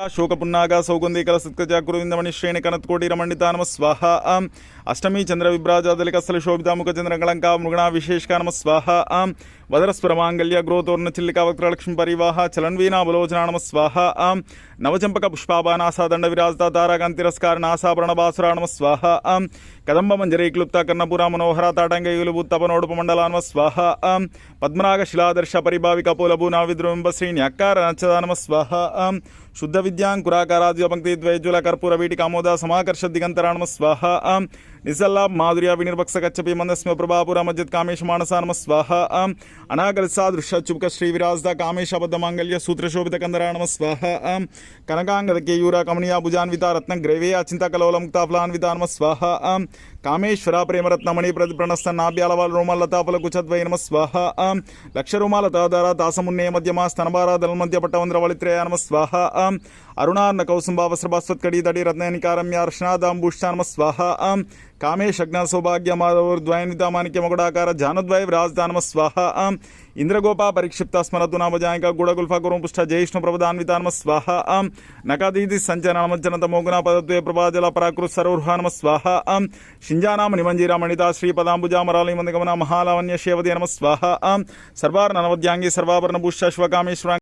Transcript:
शोकपुन्नाग सौगंधीकल सत्कज कुरुविंदमणि श्रेणी कनत्कोटि रमणिता नमः स्वाहा अष्टमी चंद्र विभ्राजादलिकस्थल शोभिता मुख चंद्रकलंका मृगणा विशेषका नमः स्वाहा वदरस्पर मांगल्य ग्रोतोर्ण चिल्लिका वक्त्रलक्ष्मी परिवाह चलन्वीना बलोचना नमः स्वाहा नवचंपक पुष्पाबानासा दंड विराजता ताराकांति तिरस्कार नासाभरण बासुरा नमः स्वाहा कदंब मंजरी क्लुप्त कर्णपुरा मनोहर ताटंगयुलुबु तपनोडुप मंडला नमः स्वाहा पद्मनाग शिलादर्श परिभाविक पोलभूना विद्रुबिंब श्रीण्यक्कार नचदा नमः स्वाहा शुद्ध विद्यांकुराकाराद्य पंक्ति द्वैज्वल कर्पूर वीटिकामोद समाकर्ष दिगंतरा नमः स्वाहा निसल्ला माधुर्य विनिर्भक्ष कच्छपि मंदस्म प्रभापुर मज्जिद कामेश मानसा नमः स्वाहा अनागलिसा दृश्य चुबक श्री विराजदा कामेश अबद्ध मांगल्य सूत्र शोभित कंदरा नमः स्वाहा कनकांगद केयूर कमनीय भुजान्विता रत्न ग्रैवेय चिंता कलोल मुक्ता फलान्विता नमः स्वाहा कामेश्वर प्रेमरत्न मणि प्रणस्थ नाभ्यालवाल रोमलता फल कुचद्वय नमः स्वाहा लक्ष रोमालताधार तासमुन्ने मध्यमा स्तनभार दलमध्य पट्टवंद्र वलित्रय नमः स्वाहा अरुणार्न कौसुंबा वस्त्रभास्वत्कड़ी दड़ी रत्ननिकारम्य अर्शनादाम्बुष्टा नमः स्वाहा कामेश अग्न सौभाग्य माधवर्द्वयनिता माणिक्य मकुडाकार जानद्वय विराजता नमः स्वाहा इंद्रगोपा परिक्षिप्त स्मरतु नाम जायका गुड़गुल्फा गुरुपुष्ट जयिष्णु प्रभदान्विता नमः स्वाहा नकादीति संचन नमज्जनत मोगुना पदत्वे प्रभाजल पराकृत सरोहा नमः स्वाहा शिंजानाम निमंजीरा मणिता श्री पदांबुजा मराली मंदगमना महालावण्य शेवदे नमः स्वाहा सर्वार नवद्यांगी सर्वाभरण भूष्य श्वकामेश्वर